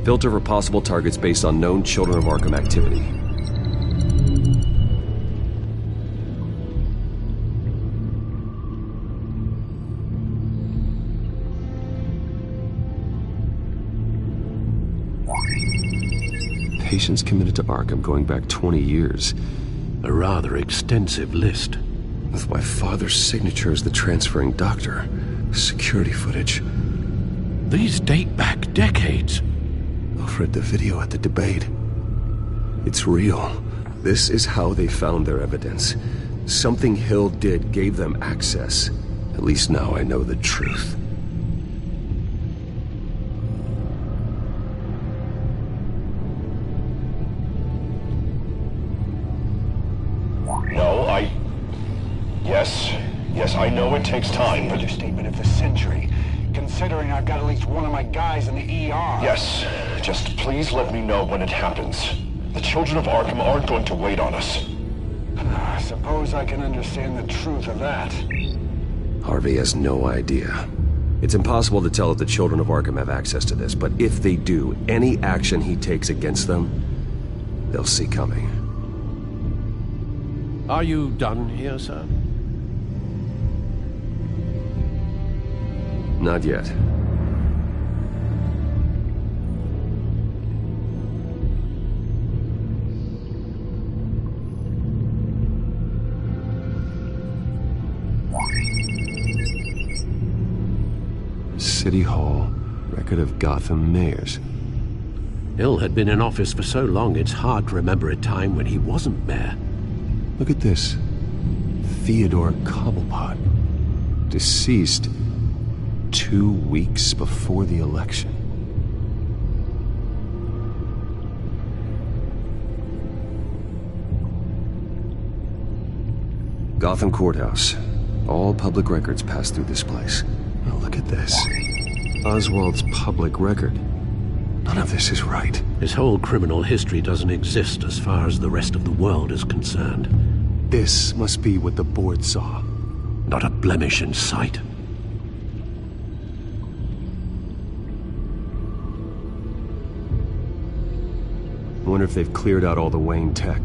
Speaker 1: Filter for possible targets based on known Children of Arkham activity. Patients committed to Arkham going back 20 years.
Speaker 14: A rather extensive list.
Speaker 1: With my father's signature as the transferring doctor. Security footage.
Speaker 14: These date back decades.
Speaker 1: Alfred, the video at the debate. It's real. This is how they found their evidence. Something Hill did gave them access. At least now I know the truth.
Speaker 21: Yes, I know it takes time, but...
Speaker 2: Understatement of the century, considering I've got at least one of my guys in the ER.
Speaker 21: Yes, just please let me know when it happens. The children of Arkham aren't going to wait on us.
Speaker 2: I suppose I can understand the truth of that.
Speaker 1: Harvey has no idea. It's impossible to tell if the children of Arkham have access to this, but if they do, any action he takes against them, they'll see coming.
Speaker 14: Are you done here, sir?
Speaker 1: Not yet. City Hall, record of Gotham mayors.
Speaker 14: Hill had been in office for so long it's hard to remember a time when he wasn't mayor.
Speaker 1: Look at this. Theodore Cobblepot, deceased 2 weeks before the election. Gotham Courthouse. All public records pass through this place. Oh, look at this. Oswald's public record. None of this is right.
Speaker 14: His whole criminal history doesn't exist as far as the rest of the world is concerned.
Speaker 1: This must be what the board saw.
Speaker 14: Not a blemish in sight.
Speaker 1: I wonder if they've cleared out all the Wayne tech.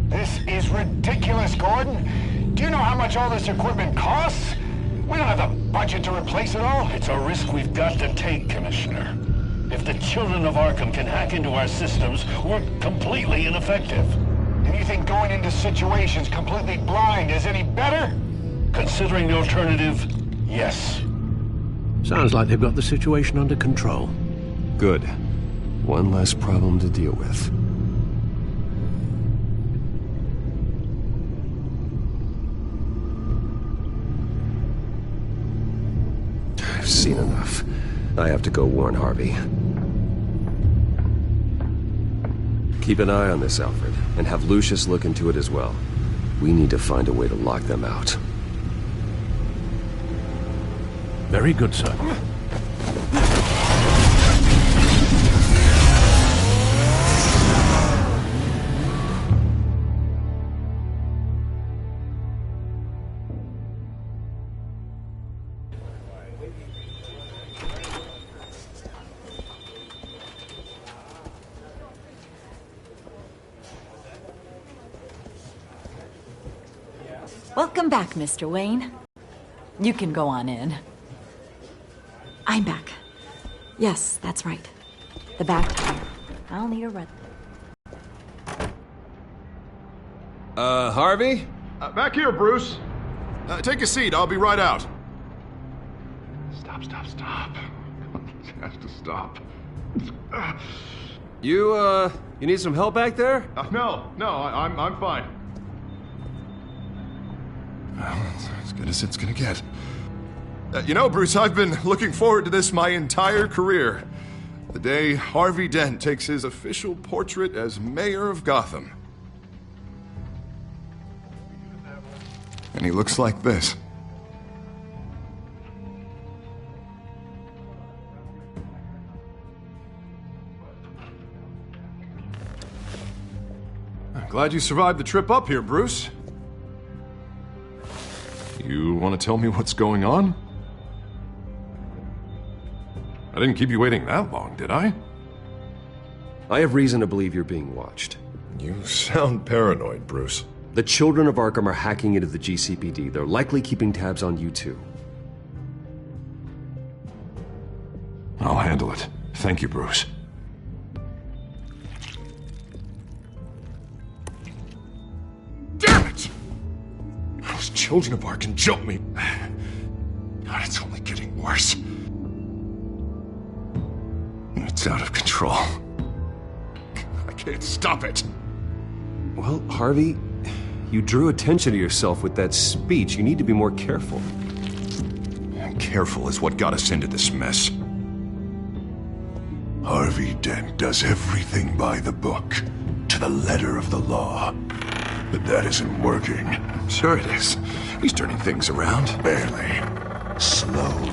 Speaker 2: This is ridiculous, Gordon. Do you know how much all this equipment costs? We don't have the budget to replace it all.
Speaker 6: It's a risk we've got to take, Commissioner. If the children of Arkham can hack into our systems, we're completely ineffective.
Speaker 2: And you think going into situations completely blind is any better?
Speaker 6: Considering the alternative, yes.
Speaker 14: Sounds like they've got the situation under control.
Speaker 1: Good. One less problem to deal with. I've seen enough. I have to go warn Harvey. Keep an eye on this, Alfred, and have Lucius look into it as well. We need to find a way to lock them out.
Speaker 14: Very good, sir.
Speaker 18: Welcome back, Mr. Wayne. You can go on in.
Speaker 4: I'm back. Yes, that's right. The back tire. I'll need a red.
Speaker 1: Harvey?
Speaker 9: Back here, Bruce. Take a seat. I'll be right out. Stop. It has to stop.
Speaker 1: You need some help back there?
Speaker 9: No, I'm fine. Well, it's as good as it's gonna get. You know, Bruce, I've been looking forward to this my entire career. The day Harvey Dent takes his official portrait as mayor of Gotham. And he looks like this. I'm glad you survived the trip up here, Bruce. You want to tell me what's going on? I didn't keep you waiting that long, did I?
Speaker 1: I have reason to believe you're being watched.
Speaker 11: You sound paranoid, Bruce.
Speaker 1: The children of Arkham are hacking into the GCPD. They're likely keeping tabs on you too.
Speaker 9: I'll handle it. Thank you, Bruce. Damn it! Those children of Arkham jumped me. God, it's only getting worse. It's out of control. I can't stop it.
Speaker 1: Well, Harvey, you drew attention to yourself with that speech. You need to be more careful.
Speaker 9: Careful is what got us into this mess. Harvey Dent does everything by the book, to the letter of the law. But that isn't working. Sure it is. He's turning things around. Barely. Slowly.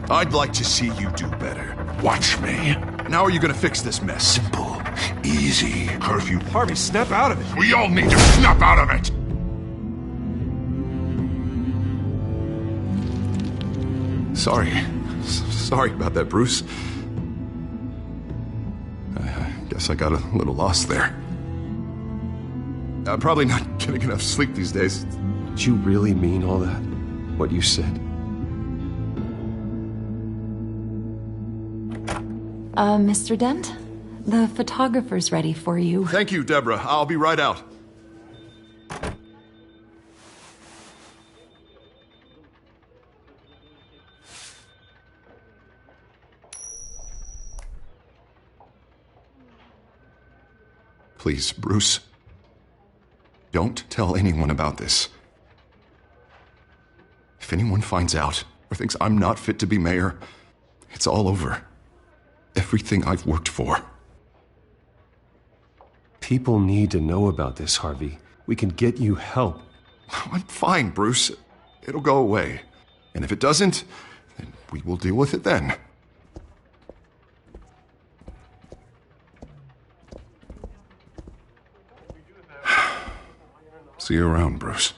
Speaker 9: I'd like to see you do better. Watch me. Now are you gonna fix this mess? Simple. Easy. Curfew.
Speaker 1: Harvey, snap out of it.
Speaker 9: We all need to snap out of it! Sorry about that, Bruce. I guess I got a little lost there. I'm probably not getting enough sleep these days.
Speaker 1: Did you really mean all that? What you said?
Speaker 4: Mr. Dent? The photographer's ready for you.
Speaker 9: Thank you, Deborah. I'll be right out. Please, Bruce.
Speaker 3: Don't tell anyone about this. If anyone finds out or thinks I'm not fit to be mayor, it's all over. Everything I've worked for.
Speaker 1: People need to know about this, Harvey. We can get you help.
Speaker 3: I'm fine, Bruce. It'll go away. And if it doesn't, then we will deal with it then. See you around, Bruce.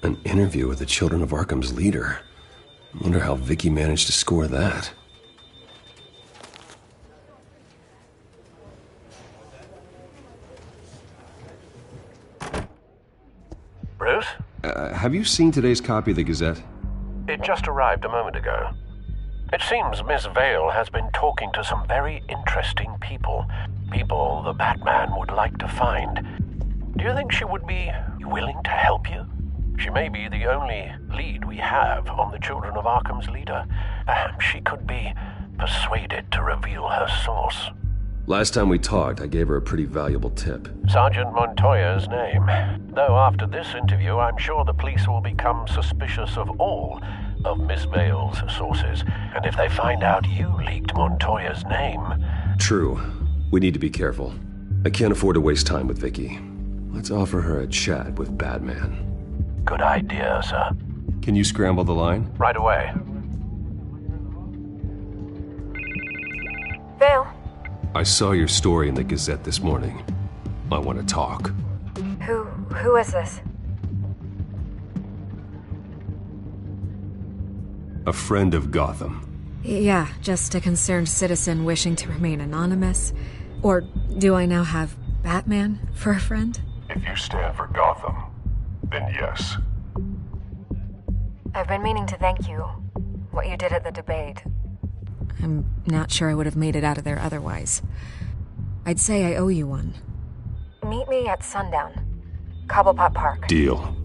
Speaker 1: An interview with the Children of Arkham's leader. I wonder how Vicky managed to score that.
Speaker 14: Bruce?
Speaker 1: Have you seen today's copy of the Gazette?
Speaker 14: It just arrived a moment ago. It seems Miss Vale has been talking to some very interesting people. People the Batman would like to find. Do you think she would be willing to help you? She may be the only lead we have on the Children of Arkham's leader. Perhaps she could be persuaded to reveal her source.
Speaker 1: Last time we talked, I gave her a pretty valuable tip.
Speaker 14: Sergeant Montoya's name. Though after this interview, I'm sure the police will become suspicious of all of Miss Vale's sources. And if they find out you leaked Montoya's name...
Speaker 1: True. We need to be careful. I can't afford to waste time with Vicky. Let's offer her a chat with Batman.
Speaker 14: Good idea, sir.
Speaker 1: Can you scramble the line?
Speaker 14: Right away.
Speaker 13: Vale.
Speaker 1: I saw your story in the Gazette this morning. I want to talk.
Speaker 13: Who is this?
Speaker 1: A friend of Gotham.
Speaker 13: Yeah, just a concerned citizen wishing to remain anonymous. Or do I now have Batman for a friend?
Speaker 17: If you stand for Gotham, then yes.
Speaker 13: I've been meaning to thank you. What you did at the debate.
Speaker 18: I'm not sure I would have made it out of there otherwise. I'd say I owe you one.
Speaker 13: Meet me at sundown. Cobblepot Park.
Speaker 1: Deal.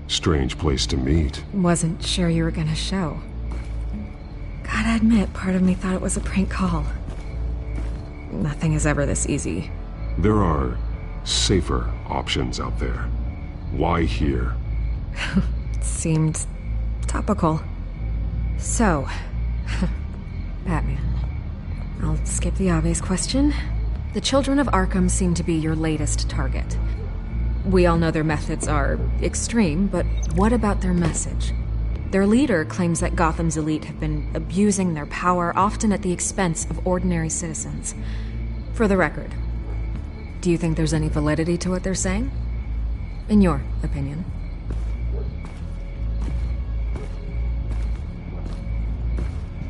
Speaker 17: Strange place to meet.
Speaker 18: Wasn't sure you were gonna show. Gotta admit, part of me thought it was a prank call. Nothing is ever this easy.
Speaker 17: There are safer options out there. Why here?
Speaker 18: Seemed topical. So, Batman. I'll skip the obvious question. The Children of Arkham seem to be your latest target. We all know their methods are extreme, but what about their message? Their leader claims that Gotham's elite have been abusing their power, often at the expense of ordinary citizens. For the record, do you think there's any validity to what they're saying? In your opinion?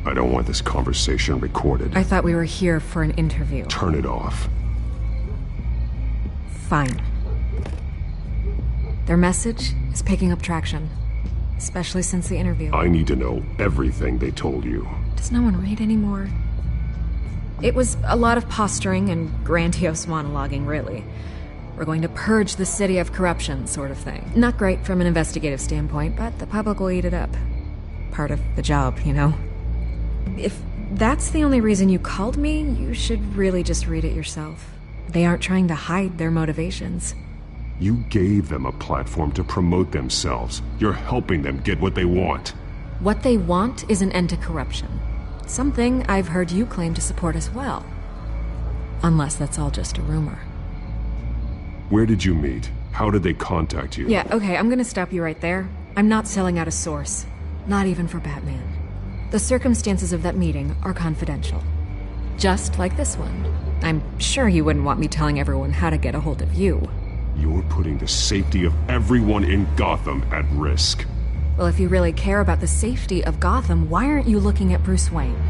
Speaker 17: I don't want this conversation recorded.
Speaker 18: I thought we were here for an interview.
Speaker 17: Turn it off.
Speaker 18: Fine. Their message is picking up traction, especially since the interview.
Speaker 17: I need to know everything they told you.
Speaker 18: Does no one read anymore? It was a lot of posturing and grandiose monologuing, really. We're going to purge the city of corruption, sort of thing. Not great from an investigative standpoint, but the public will eat it up. Part of the job, you know? If that's the only reason you called me, you should really just read it yourself. They aren't trying to hide their motivations.
Speaker 17: You gave them a platform to promote themselves. You're helping them get what they want.
Speaker 18: What they want is an end to corruption. Something I've heard you claim to support as well. Unless that's all just a rumor.
Speaker 17: Where did you meet? How did they contact you?
Speaker 18: Yeah, okay, I'm gonna stop you right there. I'm not selling out a source. Not even for Batman. The circumstances of that meeting are confidential. Just like this one. I'm sure you wouldn't want me telling everyone how to get a hold of you.
Speaker 17: You're putting the safety of everyone in Gotham at risk.
Speaker 18: Well, if you really care about the safety of Gotham, why aren't you looking at Bruce Wayne?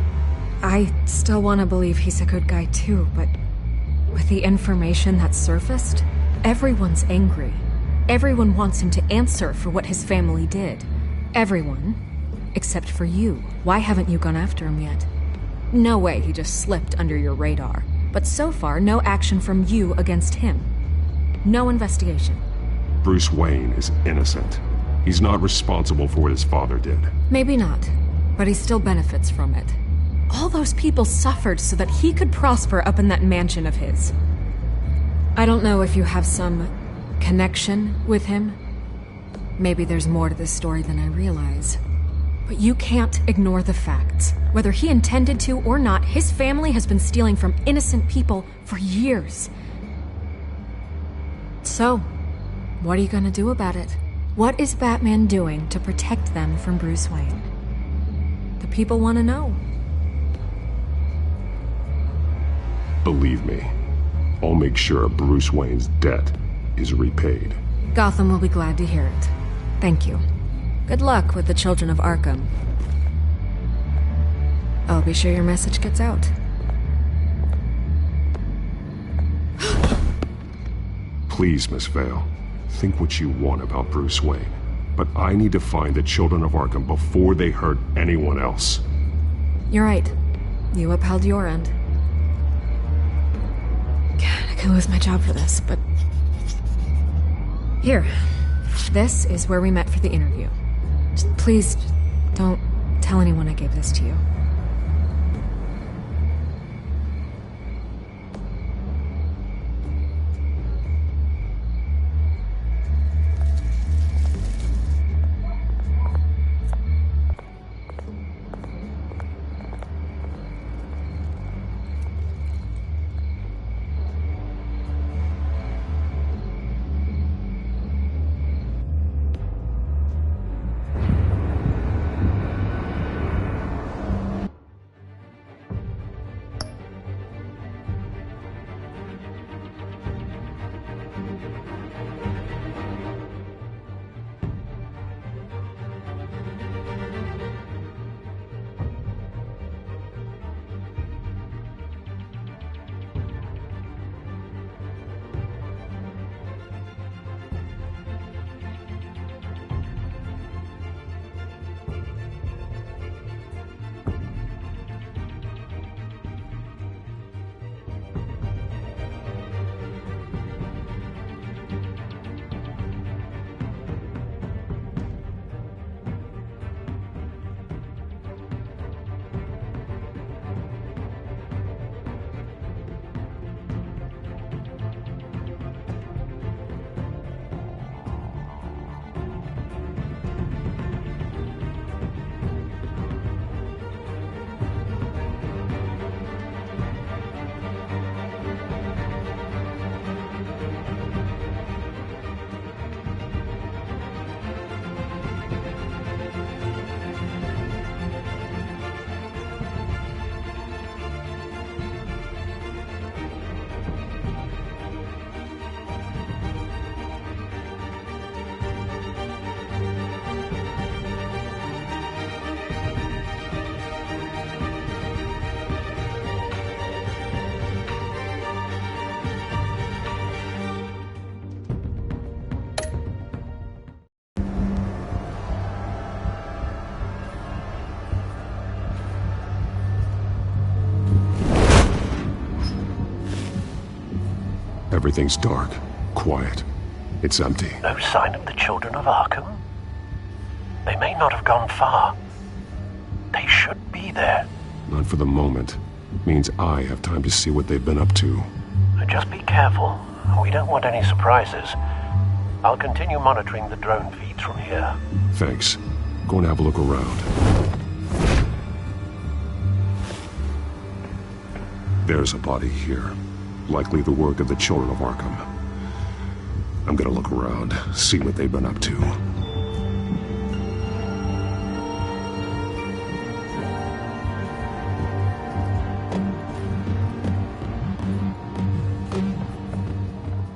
Speaker 18: I still want to believe he's a good guy too, but With the information that surfaced, everyone's angry. Everyone wants him to answer for what his family did. Everyone, except for you. Why haven't you gone after him yet? No way he just slipped under your radar. But so far, no action from you against him. No investigation.
Speaker 17: Bruce Wayne is innocent. He's not responsible for what his father did.
Speaker 18: Maybe not, but he still benefits from it. All those people suffered so that he could prosper up in that mansion of his. I don't know if you have some connection with him. Maybe there's more to this story than I realize. But you can't ignore the facts. Whether he intended to or not, his family has been stealing from innocent people for years. So, what are you gonna do about it? What is Batman doing to protect them from Bruce Wayne? The people want to know.
Speaker 17: Believe me, I'll make sure Bruce Wayne's debt is repaid.
Speaker 18: Gotham will be glad to hear it. Thank you. Good luck with the children of Arkham. I'll be sure your message gets out.
Speaker 17: Please, Miss Vale, think what you want about Bruce Wayne, but I need to find the children of Arkham before they hurt anyone else.
Speaker 18: You're right. You upheld your end. God, I could lose my job for this, but... Here. This is where we met for the interview. Please, don't tell anyone I gave this to you.
Speaker 17: Everything's dark, quiet. It's empty.
Speaker 14: No sign of the children of Arkham? They may not have gone far. They should be there.
Speaker 17: Not for the moment. It means I have time to see what they've been up to.
Speaker 14: Just be careful. We don't want any surprises. I'll continue monitoring the drone feeds from here.
Speaker 17: Thanks. Go and have a look around. There's a body here. Likely the work of the children of Arkham. I'm gonna look around, see what they've been up to.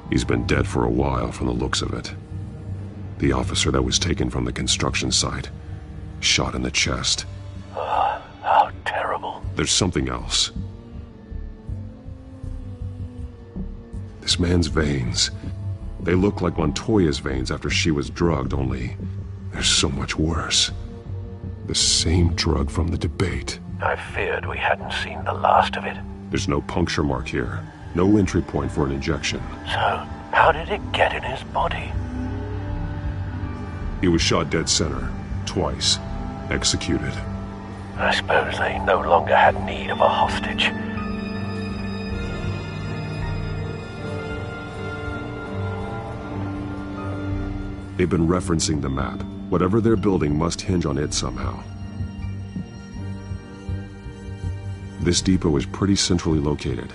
Speaker 17: He's been dead for a while from the looks of it. The officer that was taken from the construction site. Shot in the chest.
Speaker 14: How terrible.
Speaker 17: There's something else. This man's veins. They look like Montoya's veins after she was drugged, only they're so much worse. The same drug from the debate.
Speaker 14: I feared we hadn't seen the last of it.
Speaker 17: There's no puncture mark here. No entry point for an injection.
Speaker 14: So, how did it get in his body?
Speaker 17: He was shot dead center. Twice. Executed.
Speaker 14: I suppose they no longer had need of a hostage.
Speaker 17: They've been referencing the map. Whatever they're building must hinge on it somehow. This depot is pretty centrally located.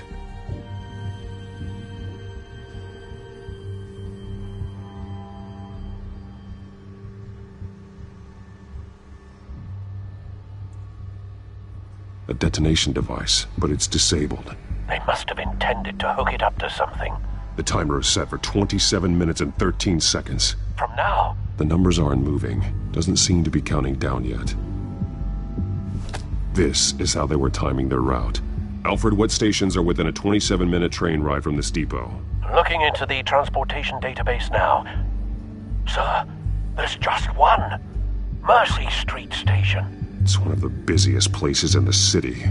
Speaker 17: A detonation device, but it's disabled.
Speaker 14: They must have intended to hook it up to something.
Speaker 17: The timer is set for 27 minutes and 13 seconds.
Speaker 14: From now?
Speaker 17: The numbers aren't moving. Doesn't seem to be counting down yet. This is how they were timing their route. Alfred, what stations are within a 27-minute train ride from this depot?
Speaker 14: Looking into the transportation database now. Sir, there's just one. Mercy Street Station.
Speaker 17: It's one of the busiest places in the city.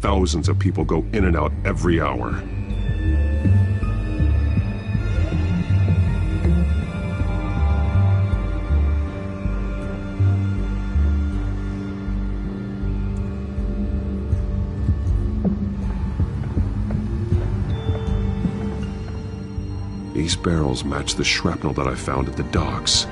Speaker 17: Thousands of people go in and out every hour. These barrels match the shrapnel that I found at the docks.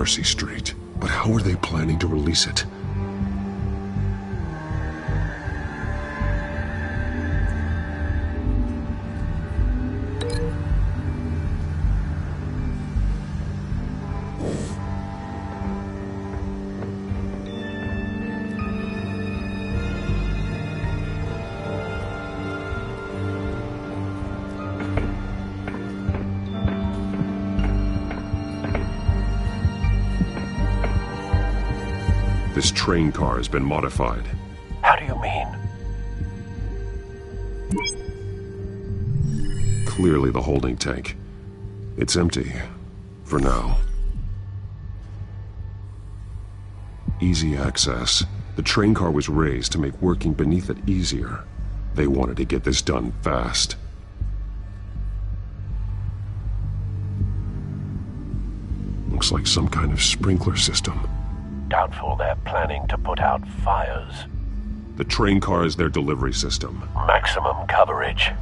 Speaker 17: Mercy Street. But how are they planning to release it? This train car has been modified.
Speaker 14: How do you mean?
Speaker 17: Clearly the holding tank. It's empty. For now. Easy access. The train car was raised to make working beneath it easier. They wanted to get this done fast. Looks like some kind of sprinkler system.
Speaker 14: Doubtful they're planning to put out fires.
Speaker 17: The train car is their delivery system.
Speaker 14: Maximum coverage.